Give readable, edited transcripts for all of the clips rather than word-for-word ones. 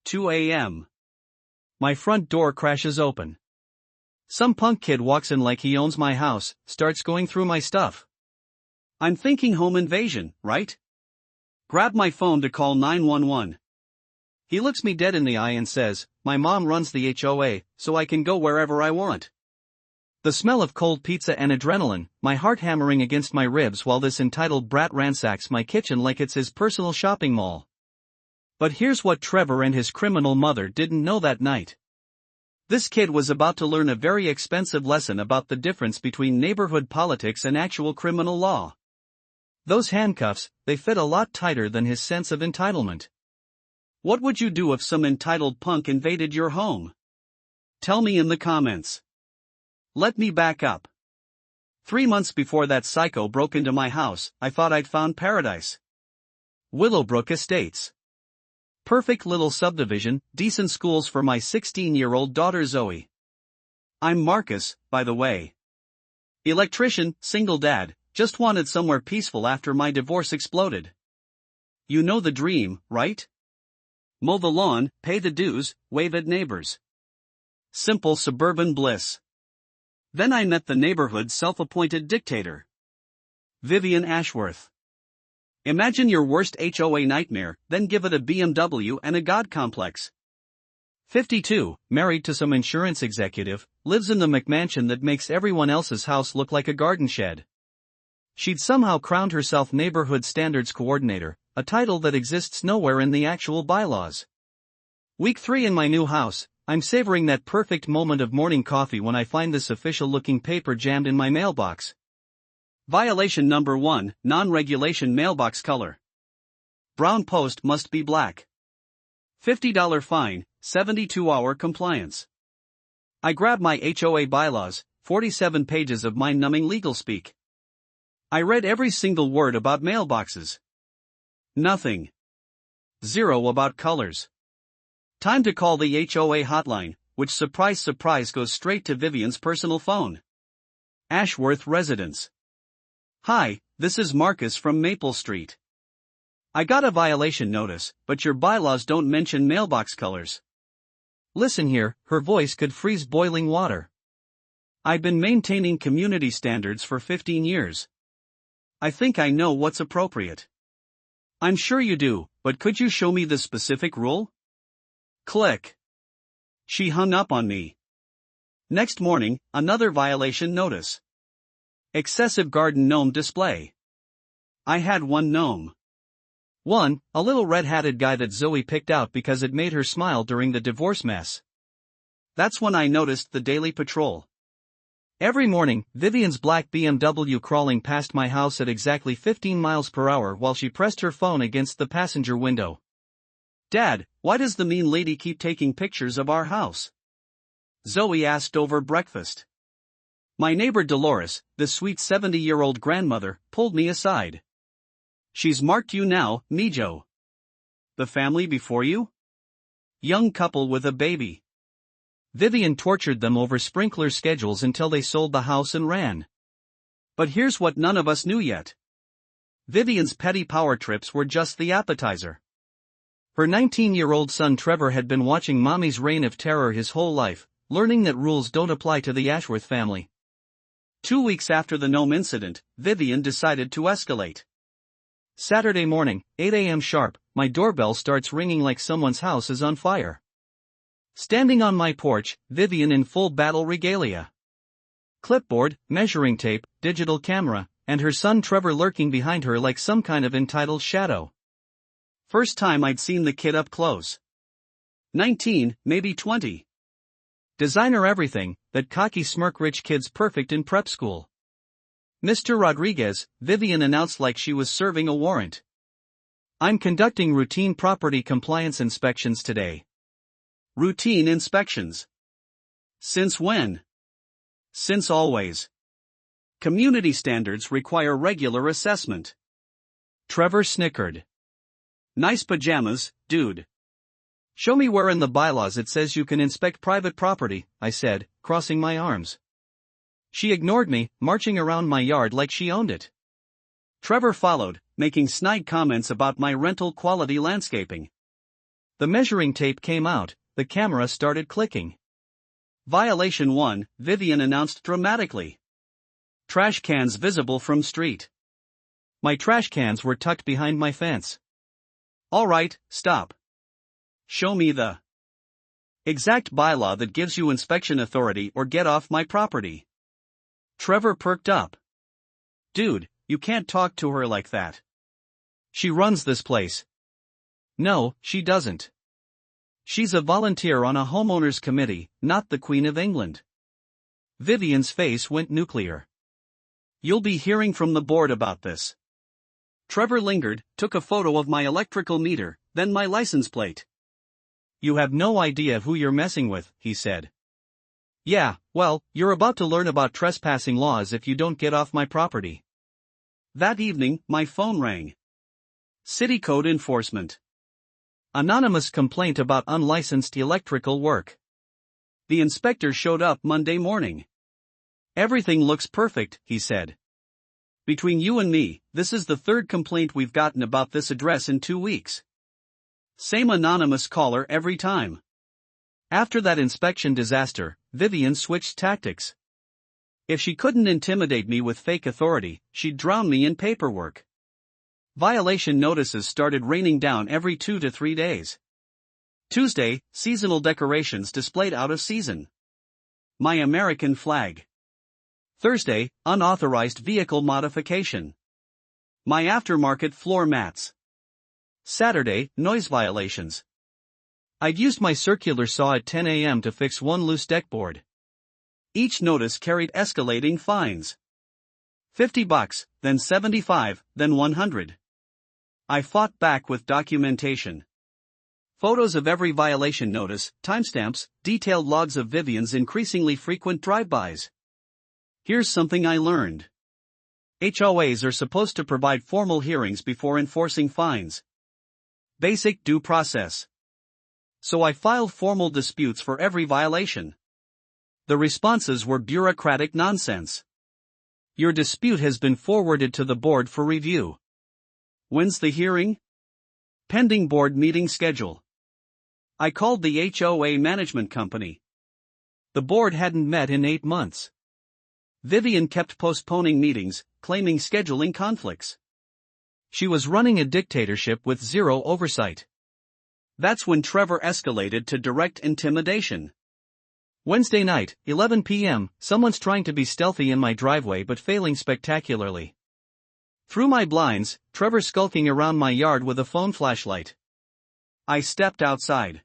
2 a.m. My front door crashes open. Some punk kid walks in like he owns my house, starts going through my stuff. I'm thinking home invasion, right? Grab my phone to call 911. He looks me dead in the eye and says, "My mom runs the HOA, so I can go wherever I want." The smell of cold pizza and adrenaline, my heart hammering against my ribs while this entitled brat ransacks my kitchen like it's his personal shopping mall. But here's what Trevor and his criminal mother didn't know that night. This kid was about to learn a very expensive lesson about the difference between neighborhood politics and actual criminal law. Those handcuffs, they fit a lot tighter than his sense of entitlement. What would you do if some entitled punk invaded your home? Tell me in the comments. Let me back up. 3 months before that psycho broke into my house, I thought I'd found paradise. Willowbrook Estates. Perfect little subdivision, decent schools for my 16-year-old daughter Zoe. I'm Marcus, by the way. Electrician, single dad, just wanted somewhere peaceful after my divorce exploded. You know the dream, right? Mow the lawn, pay the dues, wave at neighbors. Simple suburban bliss. Then I met the neighborhood's self-appointed dictator. Vivian Ashworth. Imagine your worst HOA nightmare, then give it a BMW and a God complex. 52, married to some insurance executive, lives in the McMansion that makes everyone else's house look like a garden shed. She'd somehow crowned herself Neighborhood Standards Coordinator, a title that exists nowhere in the actual bylaws. Week 3 in my new house, I'm savoring that perfect moment of morning coffee when I find this official-looking paper jammed in my mailbox. Violation number 1, non-regulation mailbox color. Brown post must be black. $50 fine, 72-hour compliance. I grab my HOA bylaws, 47 pages of mind-numbing legal speak. I read every single word about mailboxes. Nothing. Zero about colors. Time to call the HOA hotline, which surprise surprise goes straight to Vivian's personal phone. Ashworth Residence. Hi, this is Marcus from Maple Street. I got a violation notice, but your bylaws don't mention mailbox colors. Listen here, her voice could freeze boiling water. I've been maintaining community standards for 15 years. I think I know what's appropriate. I'm sure you do, but could you show me the specific rule? Click. She hung up on me. Next morning, another violation notice. Excessive garden gnome display. I had one gnome. One, a little red-hatted guy that Zoe picked out because it made her smile during the divorce mess. That's when I noticed the daily patrol. Every morning, Vivian's black BMW crawling past my house at exactly 15 miles per hour while she pressed her phone against the passenger window. Dad, why does the mean lady keep taking pictures of our house? Zoe asked over breakfast. My neighbor Dolores, the sweet 70-year-old grandmother, pulled me aside. She's marked you now, Mijo. The family before you? Young couple with a baby. Vivian tortured them over sprinkler schedules until they sold the house and ran. But here's what none of us knew yet. Vivian's petty power trips were just the appetizer. Her 19-year-old son Trevor had been watching Mommy's reign of terror his whole life, learning that rules don't apply to the Ashworth family. 2 weeks after the gnome incident, Vivian decided to escalate. Saturday morning, 8 a.m. sharp, my doorbell starts ringing like someone's house is on fire. Standing on my porch, Vivian in full battle regalia. Clipboard, measuring tape, digital camera, and her son Trevor lurking behind her like some kind of entitled shadow. First time I'd seen the kid up close. 19, maybe 20. Designer everything, that cocky smirk rich kid's perfect in prep school. Mr. Rodriguez, Vivian announced like she was serving a warrant. I'm conducting routine property compliance inspections today. Routine inspections. Since when? Since always. Community standards require regular assessment. Trevor snickered. Nice pajamas, dude. Show me where in the bylaws it says you can inspect private property, I said, crossing my arms. She ignored me, marching around my yard like she owned it. Trevor followed, making snide comments about my rental quality landscaping. The measuring tape came out, the camera started clicking. Violation 1, Vivian announced dramatically. Trash cans visible from street. My trash cans were tucked behind my fence. All right, stop. Show me the exact bylaw that gives you inspection authority or get off my property. Trevor perked up. Dude, you can't talk to her like that. She runs this place. No, she doesn't. She's a volunteer on a homeowners committee, not the Queen of England. Vivian's face went nuclear. You'll be hearing from the board about this. Trevor lingered, took a photo of my electrical meter, then my license plate. You have no idea who you're messing with, he said. Yeah, well, you're about to learn about trespassing laws if you don't get off my property. That evening, my phone rang. City Code Enforcement. Anonymous complaint about unlicensed electrical work. The inspector showed up Monday morning. Everything looks perfect, he said. Between you and me, this is the third complaint we've gotten about this address in 2 weeks. Same anonymous caller every time. After that inspection disaster, Vivian switched tactics. If she couldn't intimidate me with fake authority, she'd drown me in paperwork. Violation notices started raining down every 2 to 3 days. Tuesday, seasonal decorations displayed out of season. My American flag. Thursday, unauthorized vehicle modification. My aftermarket floor mats. Saturday, noise violations. I'd used my circular saw at 10 a.m. to fix one loose deck board. Each notice carried escalating fines. $50, then $75, then $100. I fought back with documentation. Photos of every violation notice, timestamps, detailed logs of Vivian's increasingly frequent drive-bys. Here's something I learned. HOAs are supposed to provide formal hearings before enforcing fines. Basic due process. So I filed formal disputes for every violation. The responses were bureaucratic nonsense. Your dispute has been forwarded to the board for review. When's the hearing? Pending board meeting schedule. I called the HOA management company. The board hadn't met in 8 months. Vivian kept postponing meetings, claiming scheduling conflicts. She was running a dictatorship with zero oversight. That's when Trevor escalated to direct intimidation. Wednesday night, 11 p.m., someone's trying to be stealthy in my driveway but failing spectacularly. Through my blinds, Trevor skulking around my yard with a phone flashlight. I stepped outside.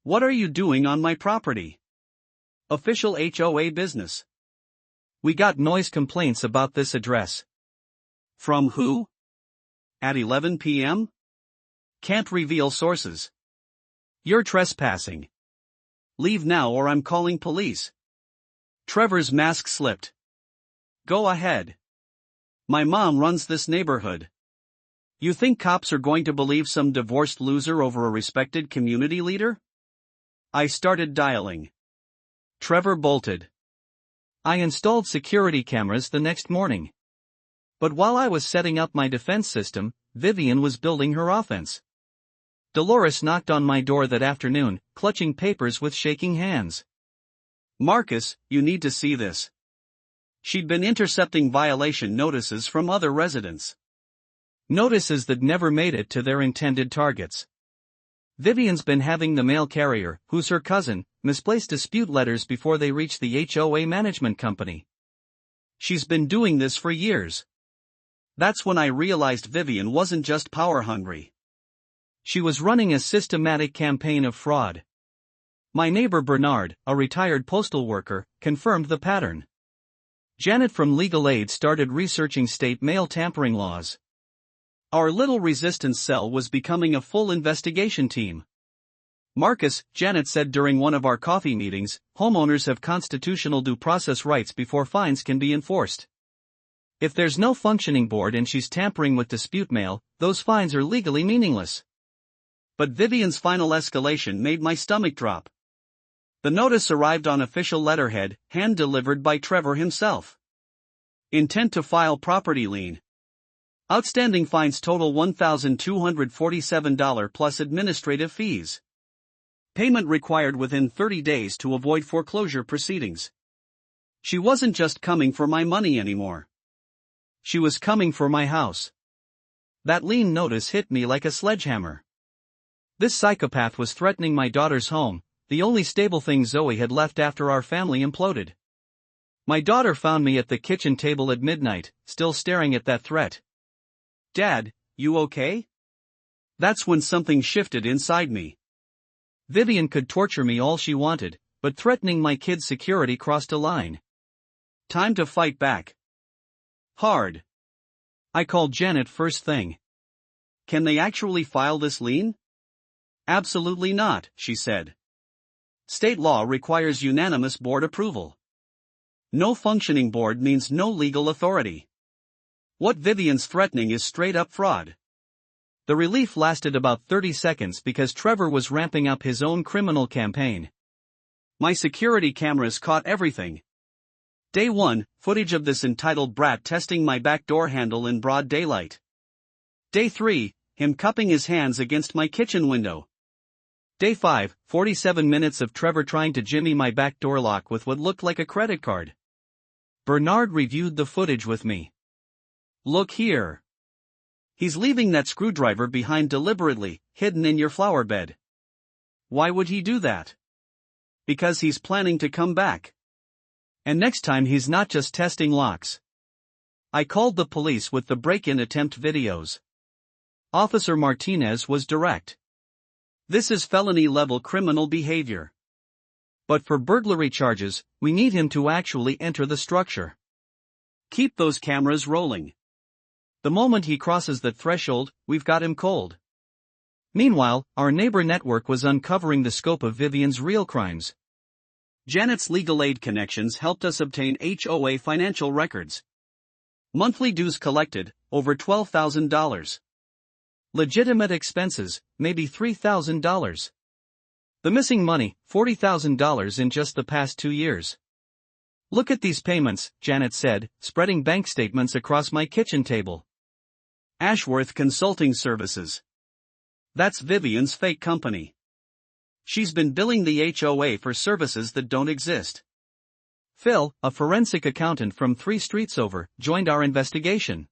What are you doing on my property? Official HOA business. We got noise complaints about this address. From who? At 11 p.m.? Can't reveal sources. You're trespassing. Leave now or I'm calling police. Trevor's mask slipped. Go ahead. My mom runs this neighborhood. You think cops are going to believe some divorced loser over a respected community leader? I started dialing. Trevor bolted. I installed security cameras the next morning. But while I was setting up my defense system, Vivian was building her offense. Dolores knocked on my door that afternoon, clutching papers with shaking hands. Marcus, you need to see this. She'd been intercepting violation notices from other residents. Notices that never made it to their intended targets. Vivian's been having the mail carrier, who's her cousin, misplace dispute letters before they reach the HOA management company. She's been doing this for years. That's when I realized Vivian wasn't just power-hungry. She was running a systematic campaign of fraud. My neighbor Bernard, a retired postal worker, confirmed the pattern. Janet from Legal Aid started researching state mail tampering laws. Our little resistance cell was becoming a full investigation team. Marcus, Janet said during one of our coffee meetings, homeowners have constitutional due process rights before fines can be enforced. If there's no functioning board and she's tampering with dispute mail, those fines are legally meaningless. But Vivian's final escalation made my stomach drop. The notice arrived on official letterhead, hand-delivered by Trevor himself. Intent to file property lien. Outstanding fines total $1,247 plus administrative fees. Payment required within 30 days to avoid foreclosure proceedings. She wasn't just coming for my money anymore. She was coming for my house. That lien notice hit me like a sledgehammer. This psychopath was threatening my daughter's home, the only stable thing Zoe had left after our family imploded. My daughter found me at the kitchen table at midnight, still staring at that threat. "Dad, you okay?" That's when something shifted inside me. Vivian could torture me all she wanted, but threatening my kid's security crossed a line. Time to fight back. Hard. I called Janet first thing. "Can they actually file this lien?" "Absolutely not," she said. "State law requires unanimous board approval. No functioning board means no legal authority. What Vivian's threatening is straight up fraud." The relief lasted about 30 seconds because Trevor was ramping up his own criminal campaign. My security cameras caught everything. Day 1, footage of this entitled brat testing my back door handle in broad daylight. Day 3, him cupping his hands against my kitchen window. Day 5, 47 minutes of Trevor trying to jimmy my back door lock with what looked like a credit card. Bernard reviewed the footage with me. "Look here. He's leaving that screwdriver behind deliberately, hidden in your flower bed." "Why would he do that?" "Because he's planning to come back. And next time he's not just testing locks." I called the police with the break-in attempt videos. Officer Martinez was direct. "This is felony-level criminal behavior. But for burglary charges, we need him to actually enter the structure. Keep those cameras rolling. The moment he crosses the threshold, we've got him cold." Meanwhile, our neighbor network was uncovering the scope of Vivian's real crimes. Janet's legal aid connections helped us obtain HOA financial records. Monthly dues collected, over $12,000. Legitimate expenses, maybe $3,000. The missing money, $40,000 in just the past 2 years. "Look at these payments," Janet said, spreading bank statements across my kitchen table. Ashworth Consulting Services. That's Vivian's fake company. She's been billing the HOA for services that don't exist. Phil, a forensic accountant from 3 streets over, joined our investigation.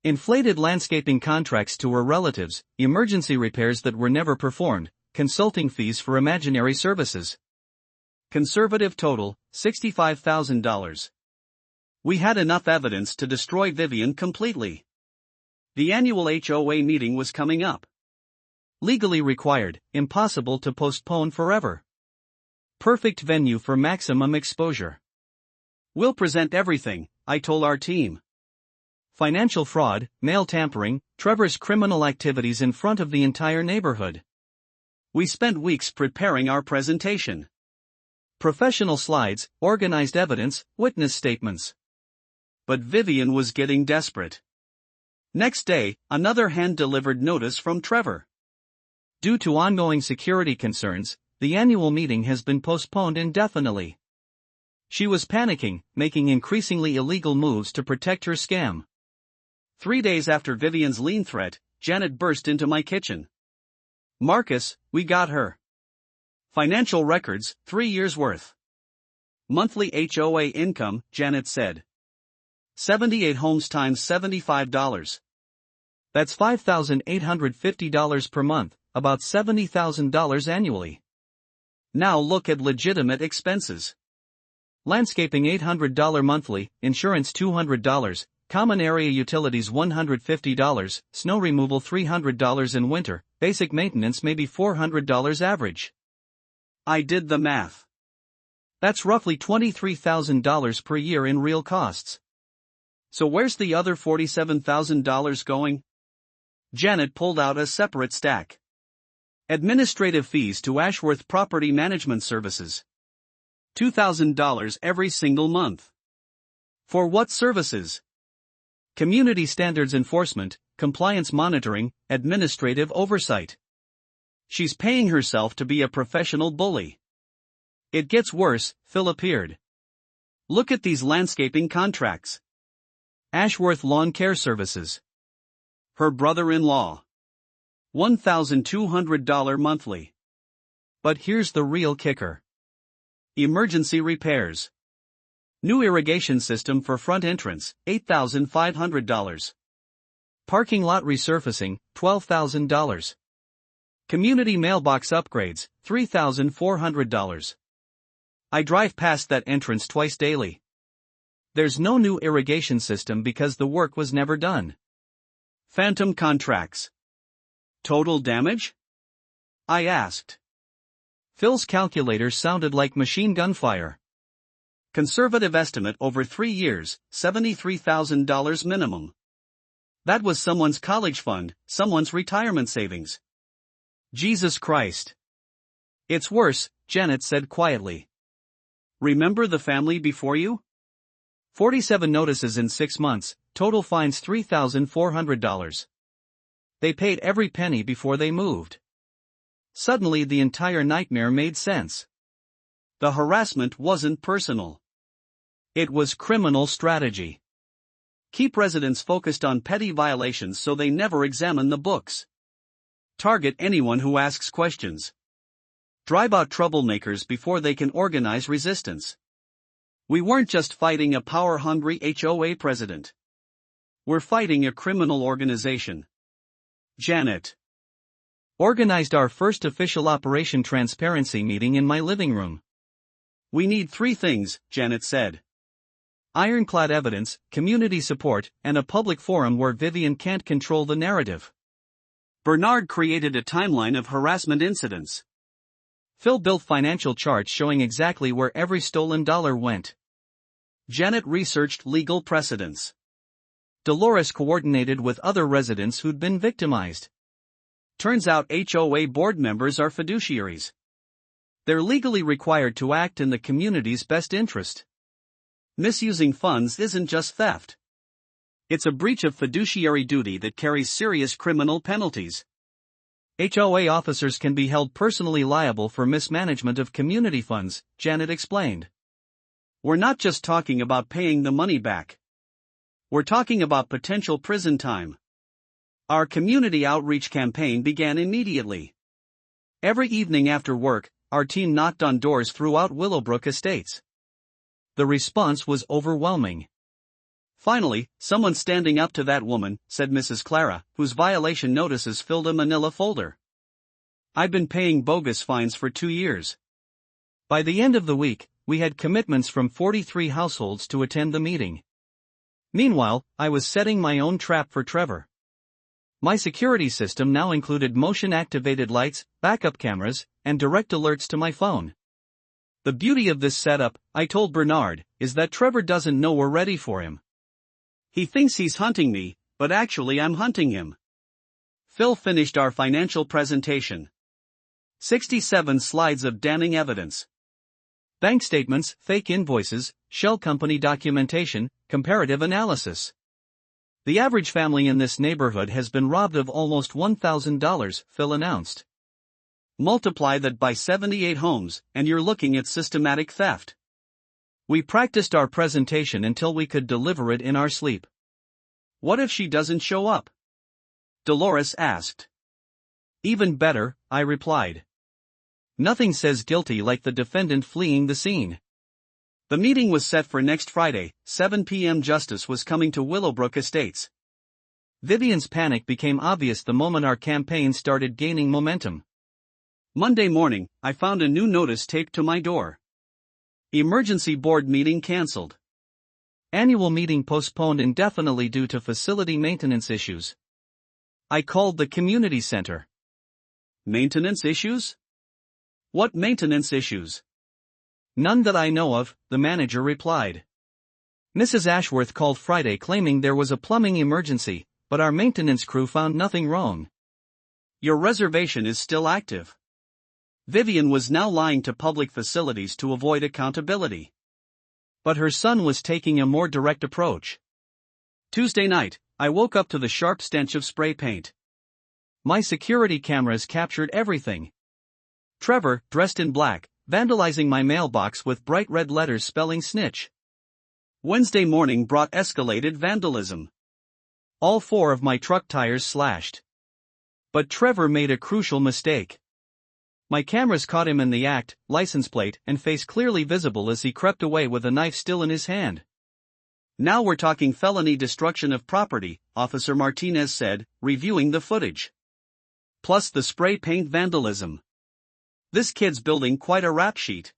Inflated landscaping contracts to her relatives, emergency repairs that were never performed, consulting fees for imaginary services. Conservative total, $65,000. We had enough evidence to destroy Vivian completely. The annual HOA meeting was coming up. Legally required, impossible to postpone forever. Perfect venue for maximum exposure. "We'll present everything," I told our team. Financial fraud, mail tampering, Trevor's criminal activities in front of the entire neighborhood. We spent weeks preparing our presentation. Professional slides, organized evidence, witness statements. But Vivian was getting desperate. Next day, another hand-delivered notice from Trevor. Due to ongoing security concerns, the annual meeting has been postponed indefinitely. She was panicking, making increasingly illegal moves to protect her scam. 3 days after Vivian's lien threat, Janet burst into my kitchen. "Marcus, we got her. Financial records, 3 years' worth. Monthly HOA income," Janet said. 78 homes times $75. That's $5,850 per month, about $70,000 annually. Now look at legitimate expenses. Landscaping $800 monthly, insurance $200, common area utilities $150, snow removal $300 in winter, basic maintenance maybe $400 average. I did the math. That's roughly $23,000 per year in real costs. So where's the other $47,000 going? Janet pulled out a separate stack. Administrative fees to Ashworth Property Management Services. $2,000 every single month. For what services? Community standards enforcement, compliance monitoring, administrative oversight. She's paying herself to be a professional bully. It gets worse, Phil appeared. Look at these landscaping contracts. Ashworth Lawn Care Services. Her brother-in-law. $1,200 monthly. But here's the real kicker. Emergency repairs. New irrigation system for front entrance, $8,500. Parking lot resurfacing, $12,000. Community mailbox upgrades, $3,400. I drive past that entrance twice daily. There's no new irrigation system because the work was never done. Phantom contracts. Total damage? I asked. Phil's calculator sounded like machine gun fire. Conservative estimate over 3 years, $73,000 minimum. That was someone's college fund, someone's retirement savings. Jesus Christ. It's worse, Janet said quietly. Remember the family before you? 47 notices in 6 months, total fines $3,400. They paid every penny before they moved. Suddenly the entire nightmare made sense. The harassment wasn't personal. It was criminal strategy. Keep residents focused on petty violations so they never examine the books. Target anyone who asks questions. Drive out troublemakers before they can organize resistance. We weren't just fighting a power-hungry HOA president. We're fighting a criminal organization. Janet organized our first official Operation Transparency meeting in my living room. We need 3 things, Janet said. Ironclad evidence, community support, and a public forum where Vivian can't control the narrative. Bernard created a timeline of harassment incidents. Phil built financial charts showing exactly where every stolen dollar went. Janet researched legal precedents. Dolores coordinated with other residents who'd been victimized. Turns out HOA board members are fiduciaries. They're legally required to act in the community's best interest. Misusing funds isn't just theft. It's a breach of fiduciary duty that carries serious criminal penalties. HOA officers can be held personally liable for mismanagement of community funds, Janet explained. We're not just talking about paying the money back. We're talking about potential prison time. Our community outreach campaign began immediately. Every evening after work, our team knocked on doors throughout Willowbrook Estates. The response was overwhelming. Finally, someone's standing up to that woman, said Mrs. Clara, whose violation notices filled a manila folder. I've been paying bogus fines for 2 years. By the end of the week, we had commitments from 43 households to attend the meeting. Meanwhile, I was setting my own trap for Trevor. My security system now included motion-activated lights, backup cameras, and direct alerts to my phone. The beauty of this setup, I told Bernard, is that Trevor doesn't know we're ready for him. He thinks he's hunting me, but actually I'm hunting him. Phil finished our financial presentation. 67 slides of damning evidence. Bank statements, fake invoices, shell company documentation, comparative analysis. The average family in this neighborhood has been robbed of almost $1,000, Phil announced. Multiply that by 78 homes, and you're looking at systematic theft. We practiced our presentation until we could deliver it in our sleep. What if she doesn't show up? Dolores asked. Even better, I replied. Nothing says guilty like the defendant fleeing the scene. The meeting was set for next Friday, 7 p.m. Justice was coming to Willowbrook Estates. Vivian's panic became obvious the moment our campaign started gaining momentum. Monday morning, I found a new notice taped to my door. Emergency board meeting cancelled. Annual meeting postponed indefinitely due to facility maintenance issues. I called the community center. Maintenance issues? What maintenance issues? None that I know of, the manager replied. Mrs. Ashworth called Friday claiming there was a plumbing emergency, but our maintenance crew found nothing wrong. Your reservation is still active. Vivian was now lying to public facilities to avoid accountability. But her son was taking a more direct approach. Tuesday night, I woke up to the sharp stench of spray paint. My security cameras captured everything. Trevor, dressed in black, vandalizing my mailbox with bright red letters spelling snitch. Wednesday morning brought escalated vandalism. All 4 of my truck tires slashed. But Trevor made a crucial mistake. My cameras caught him in the act, license plate and face clearly visible as he crept away with a knife still in his hand. "Now we're talking felony destruction of property," Officer Martinez said, reviewing the footage. "Plus the spray paint vandalism. This kid's building quite a rap sheet.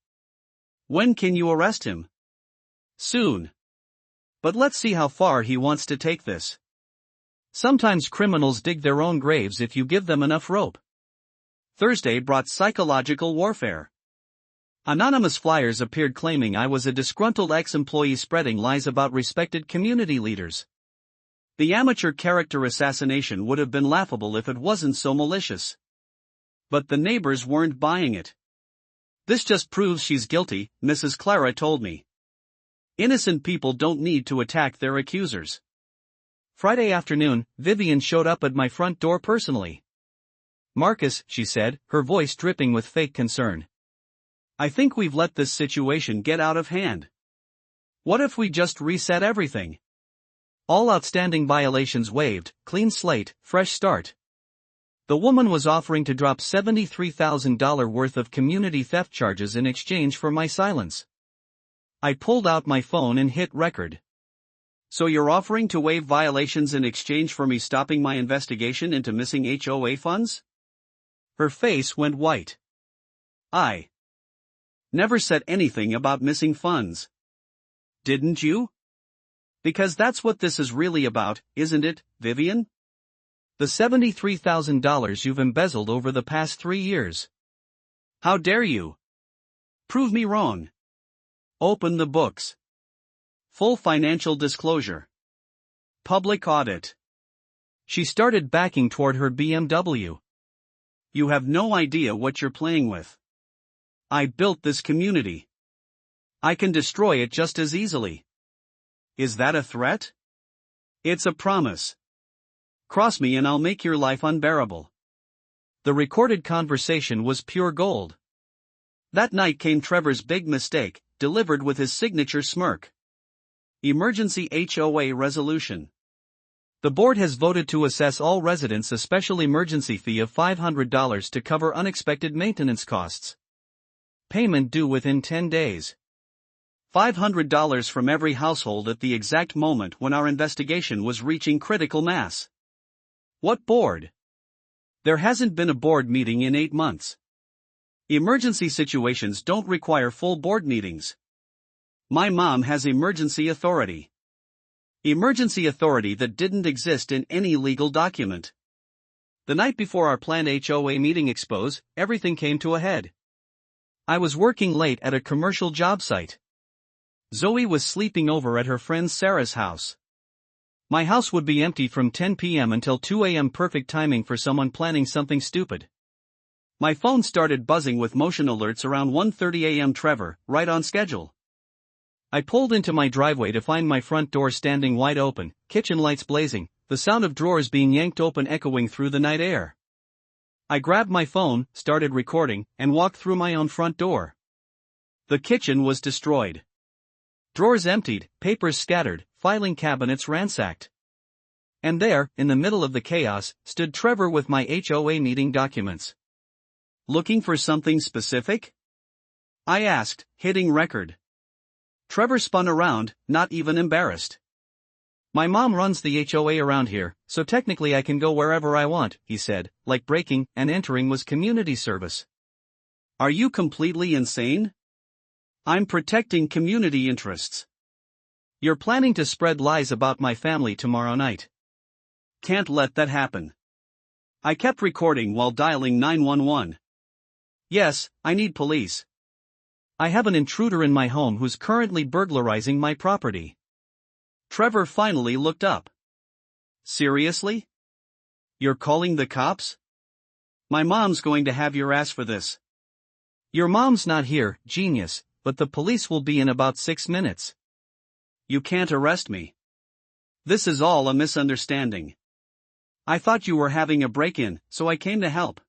When can you arrest him?" "Soon. But let's see how far he wants to take this. Sometimes criminals dig their own graves if you give them enough rope." Thursday brought psychological warfare. Anonymous flyers appeared claiming I was a disgruntled ex-employee spreading lies about respected community leaders. The amateur character assassination would have been laughable if it wasn't so malicious. But the neighbors weren't buying it. "This just proves she's guilty," Mrs. Clara told me. "Innocent people don't need to attack their accusers." Friday afternoon, Vivian showed up at my front door personally. "Marcus," she said, her voice dripping with fake concern. "I think we've let this situation get out of hand. What if we just reset everything? All outstanding violations waived, clean slate, fresh start." The woman was offering to drop $73,000 worth of community theft charges in exchange for my silence. I pulled out my phone and hit record. "So you're offering to waive violations in exchange for me stopping my investigation into missing HOA funds?" Her face went white. "I never said anything about missing funds." "Didn't you? Because that's what this is really about, isn't it, Vivian? The $73,000 you've embezzled over the past 3 years. How dare you? Prove me wrong. Open the books. Full financial disclosure. Public audit." She started backing toward her BMW. "You have no idea what you're playing with. I built this community. I can destroy it just as easily. Is that a threat? It's a promise. Cross me and I'll make your life unbearable." The recorded conversation was pure gold. That night came Trevor's big mistake, delivered with his signature smirk. Emergency HOA resolution. The board has voted to assess all residents a special emergency fee of $500 to cover unexpected maintenance costs. Payment due within 10 days. $500 from every household at the exact moment when our investigation was reaching critical mass. What board? There hasn't been a board meeting in 8 months. Emergency situations don't require full board meetings. My mom has emergency authority. Emergency authority that didn't exist in any legal document. The night before our planned HOA meeting expose, everything came to a head. I was working late at a commercial job site. Zoe was sleeping over at her friend Sarah's house. My house would be empty from 10 p.m. until 2 a.m. perfect timing for someone planning something stupid. My phone started buzzing with motion alerts around 1:30 a.m. Trevor, right on schedule. I pulled into my driveway to find my front door standing wide open, kitchen lights blazing, the sound of drawers being yanked open echoing through the night air. I grabbed my phone, started recording, and walked through my own front door. The kitchen was destroyed. Drawers emptied, papers scattered, filing cabinets ransacked. And there, in the middle of the chaos, stood Trevor with my HOA meeting documents. "Looking for something specific?" I asked, hitting record. Trevor spun around, not even embarrassed. "My mom runs the HOA around here, so technically I can go wherever I want," he said, like breaking and entering was community service. "Are you completely insane? I'm protecting community interests. You're planning to spread lies about my family tomorrow night. Can't let that happen." I kept recording while dialing 911. "Yes, I need police. I have an intruder in my home who's currently burglarizing my property." Trevor finally looked up. "Seriously? You're calling the cops? My mom's going to have your ass for this." "Your mom's not here, genius, but the police will be in about 6 minutes. You can't arrest me. This is all a misunderstanding. I thought you were having a break-in, so I came to help."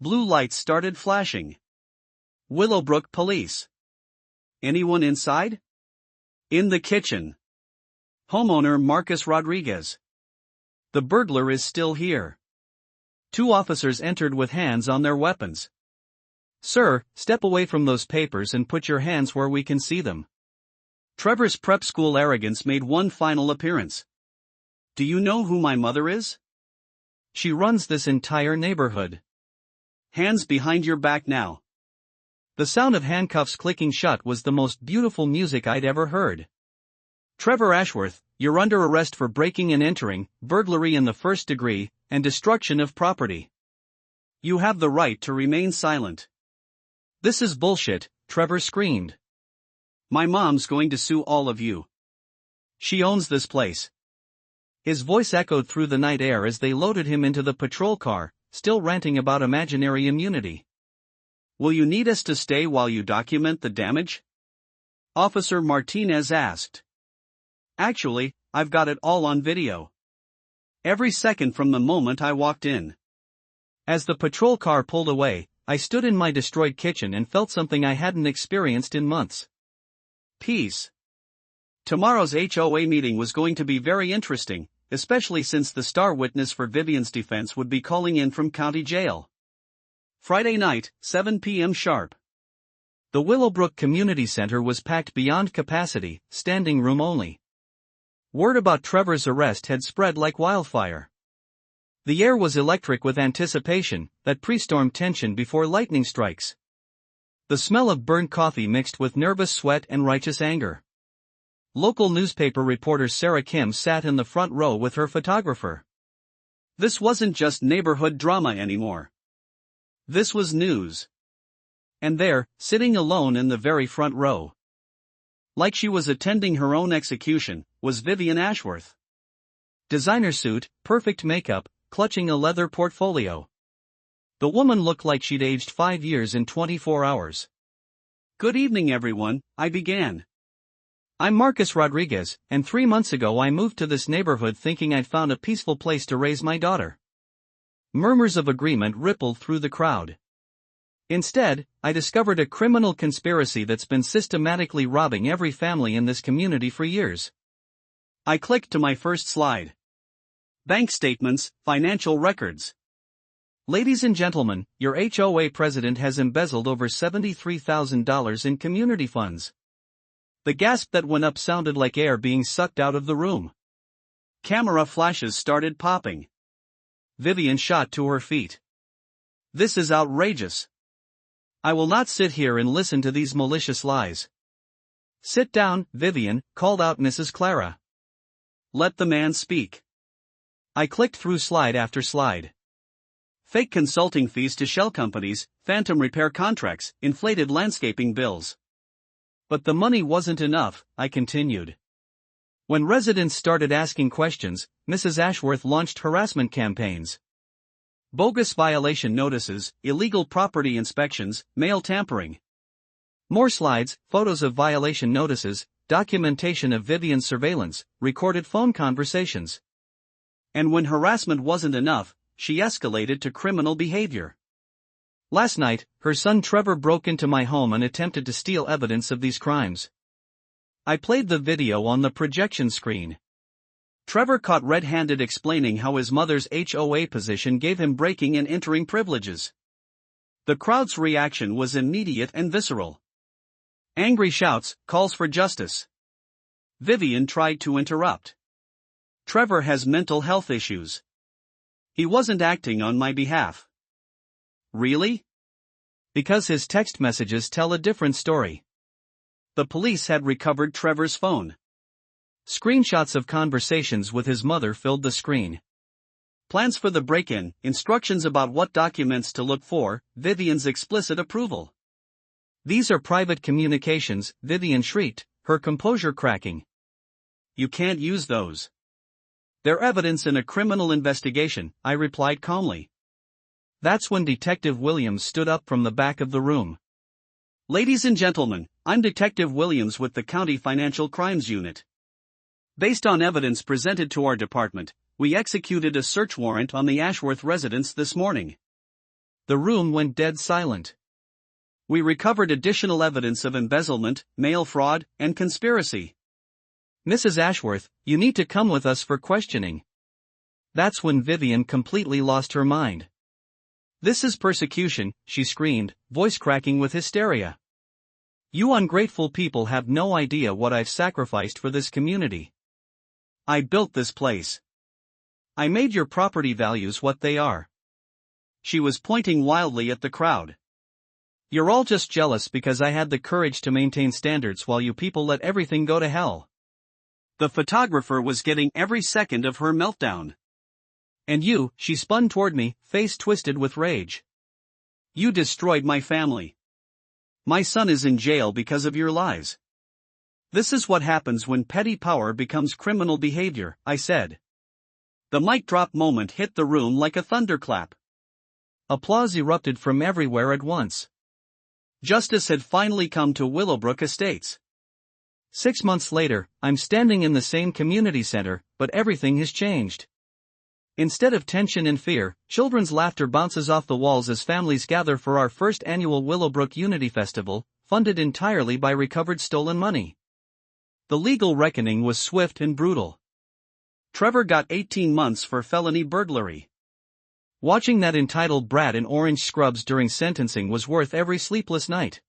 Blue lights started flashing. Willowbrook Police. "Anyone inside?" "In the kitchen. Homeowner Marcus Rodriguez." The burglar is still here. Two officers entered with hands on their weapons. Sir, step away from those papers and put your hands where we can see them. Trevor's prep school arrogance made one final appearance. Do you know who my mother is? She runs this entire neighborhood. Hands behind your back now. The sound of handcuffs clicking shut was the most beautiful music I'd ever heard. Trevor Ashworth, you're under arrest for breaking and entering, burglary in the first degree, and destruction of property. You have the right to remain silent. This is bullshit, Trevor screamed. My mom's going to sue all of you. She owns this place. His voice echoed through the night air as they loaded him into the patrol car, still ranting about imaginary immunity. Will you need us to stay while you document the damage? Officer Martinez asked. Actually, I've got it all on video. Every second from the moment I walked in. As the patrol car pulled away, I stood in my destroyed kitchen and felt something I hadn't experienced in months. Peace. Tomorrow's HOA meeting was going to be very interesting, especially since the star witness for Vivian's defense would be calling in from county jail. Friday night, 7 p.m. sharp. The Willowbrook Community Center was packed beyond capacity, standing room only. Word about Trevor's arrest had spread like wildfire. The air was electric with anticipation, that pre-storm tension before lightning strikes. The smell of burnt coffee mixed with nervous sweat and righteous anger. Local newspaper reporter Sarah Kim sat in the front row with her photographer. This wasn't just neighborhood drama anymore. This was news. And there, sitting alone in the very front row, like she was attending her own execution, was Vivian Ashworth. Designer suit, perfect makeup, clutching a leather portfolio. The woman looked like she'd aged 5 years in 24 hours. Good evening everyone, I began. I'm Marcus Rodriguez, and 3 months ago I moved to this neighborhood thinking I'd found a peaceful place to raise my daughter. Murmurs of agreement rippled through the crowd. Instead, I discovered a criminal conspiracy that's been systematically robbing every family in this community for years. I clicked to my first slide. Bank statements, financial records. Ladies and gentlemen, your HOA president has embezzled over $73,000 in community funds. The gasp that went up sounded like air being sucked out of the room. Camera flashes started popping. Vivian shot to her feet. This is outrageous. I will not sit here and listen to these malicious lies. Sit down, Vivian, called out Mrs. Clara. Let the man speak. I clicked through slide after slide. Fake consulting fees to shell companies, phantom repair contracts, inflated landscaping bills. But the money wasn't enough, I continued. When residents started asking questions, Mrs. Ashworth launched harassment campaigns. Bogus violation notices, illegal property inspections, mail tampering. More slides, photos of violation notices, documentation of Vivian's surveillance, recorded phone conversations. And when harassment wasn't enough, she escalated to criminal behavior. Last night, her son Trevor broke into my home and attempted to steal evidence of these crimes. I played the video on the projection screen. Trevor caught red-handed explaining how his mother's HOA position gave him breaking and entering privileges. The crowd's reaction was immediate and visceral. Angry shouts, calls for justice. Vivian tried to interrupt. Trevor has mental health issues. He wasn't acting on my behalf. Really? Because his text messages tell a different story. The police had recovered Trevor's phone. Screenshots of conversations with his mother filled the screen. Plans for the break-in, instructions about what documents to look for, Vivian's explicit approval. These are private communications, Vivian shrieked, her composure cracking. You can't use those. They're evidence in a criminal investigation, I replied calmly. That's when Detective Williams stood up from the back of the room. Ladies and gentlemen, I'm Detective Williams with the County Financial Crimes Unit. Based on evidence presented to our department, we executed a search warrant on the Ashworth residence this morning. The room went dead silent. We recovered additional evidence of embezzlement, mail fraud, and conspiracy. Mrs. Ashworth, you need to come with us for questioning. That's when Vivian completely lost her mind. "This is persecution," she screamed, voice cracking with hysteria. "You ungrateful people have no idea what I've sacrificed for this community. I built this place. I made your property values what they are." She was pointing wildly at the crowd. "You're all just jealous because I had the courage to maintain standards while you people let everything go to hell." The photographer was getting every second of her meltdown. "And you," she spun toward me, face twisted with rage. "You destroyed my family. My son is in jail because of your lies. This is what happens when petty power becomes criminal behavior," I said. The mic drop moment hit the room like a thunderclap. Applause erupted from everywhere at once. Justice had finally come to Willowbrook Estates. 6 months later, I'm standing in the same community center, but everything has changed. Instead of tension and fear, children's laughter bounces off the walls as families gather for our first annual Willowbrook Unity Festival, funded entirely by recovered stolen money. The legal reckoning was swift and brutal. Trevor got 18 months for felony burglary. Watching that entitled brat in orange scrubs during sentencing was worth every sleepless night.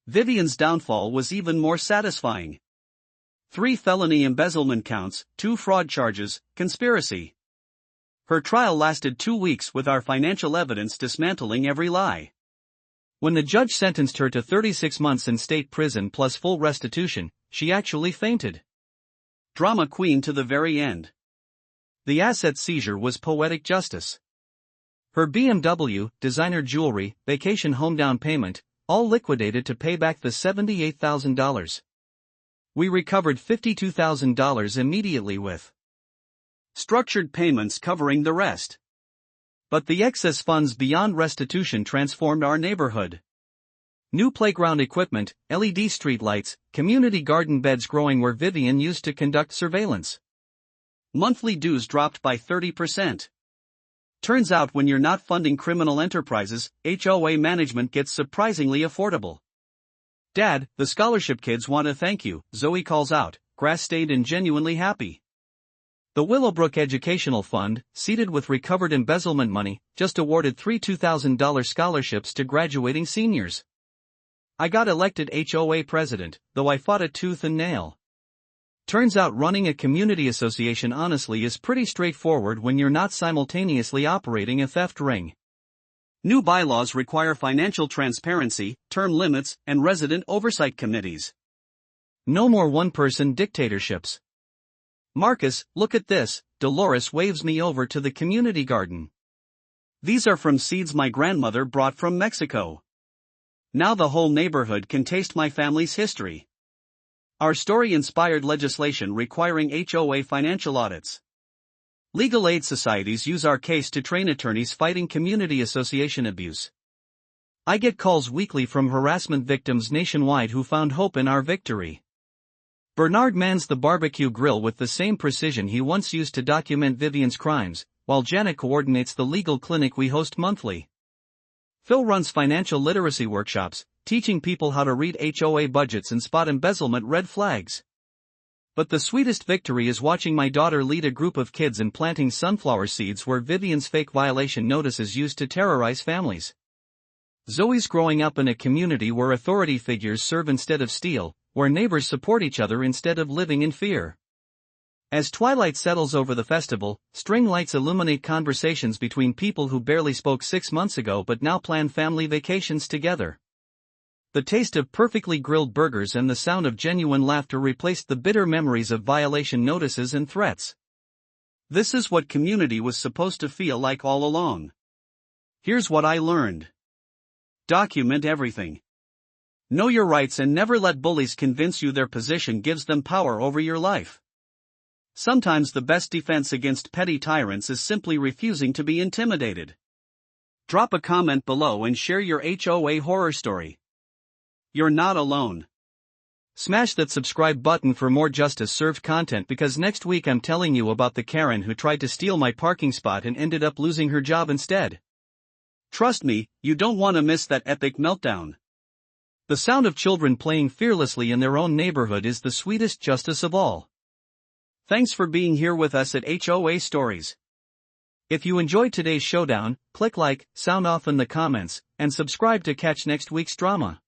Vivian's downfall was even more satisfying. 3 felony embezzlement counts, 2 fraud charges, conspiracy. Her trial lasted 2 weeks with our financial evidence dismantling every lie. When the judge sentenced her to 36 months in state prison plus full restitution, she actually fainted. Drama queen to the very end. The asset seizure was poetic justice. Her BMW, designer jewelry, vacation home down payment, all liquidated to pay back the $78,000. We recovered $52,000 immediately with structured payments covering the rest. But the excess funds beyond restitution transformed our neighborhood. New playground equipment, LED streetlights, community garden beds growing where Vivian used to conduct surveillance. Monthly dues dropped by 30%. Turns out when you're not funding criminal enterprises, HOA management gets surprisingly affordable. "Dad, the scholarship kids want to thank you," Zoe calls out, grass-stained and genuinely happy. The Willowbrook Educational Fund, seeded with recovered embezzlement money, just awarded 3 $2,000 scholarships to graduating seniors. I got elected HOA president, though I fought it tooth and nail. Turns out running a community association honestly is pretty straightforward when you're not simultaneously operating a theft ring. New bylaws require financial transparency, term limits, and resident oversight committees. No more one-person dictatorships. "Marcus, look at this," Dolores waves me over to the community garden. "These are from seeds my grandmother brought from Mexico. Now the whole neighborhood can taste my family's history." Our story inspired legislation requiring HOA financial audits. Legal aid societies use our case to train attorneys fighting community association abuse. I get calls weekly from harassment victims nationwide who found hope in our victory. Bernard mans the barbecue grill with the same precision he once used to document Vivian's crimes, while Janet coordinates the legal clinic we host monthly. Phil runs financial literacy workshops, teaching people how to read HOA budgets and spot embezzlement red flags. But the sweetest victory is watching my daughter lead a group of kids in planting sunflower seeds where Vivian's fake violation notices used to terrorize families. Zoe's growing up in a community where authority figures serve instead of steal, where neighbors support each other instead of living in fear. As twilight settles over the festival, string lights illuminate conversations between people who barely spoke 6 months ago but now plan family vacations together. The taste of perfectly grilled burgers and the sound of genuine laughter replaced the bitter memories of violation notices and threats. This is what community was supposed to feel like all along. Here's what I learned. Document everything. Know your rights and never let bullies convince you their position gives them power over your life. Sometimes the best defense against petty tyrants is simply refusing to be intimidated. Drop a comment below and share your HOA horror story. You're not alone. Smash that subscribe button for more justice served content because next week I'm telling you about the Karen who tried to steal my parking spot and ended up losing her job instead. Trust me, you don't want to miss that epic meltdown. The sound of children playing fearlessly in their own neighborhood is the sweetest justice of all. Thanks for being here with us at HOA Stories. If you enjoyed today's showdown, click like, sound off in the comments, and subscribe to catch next week's drama.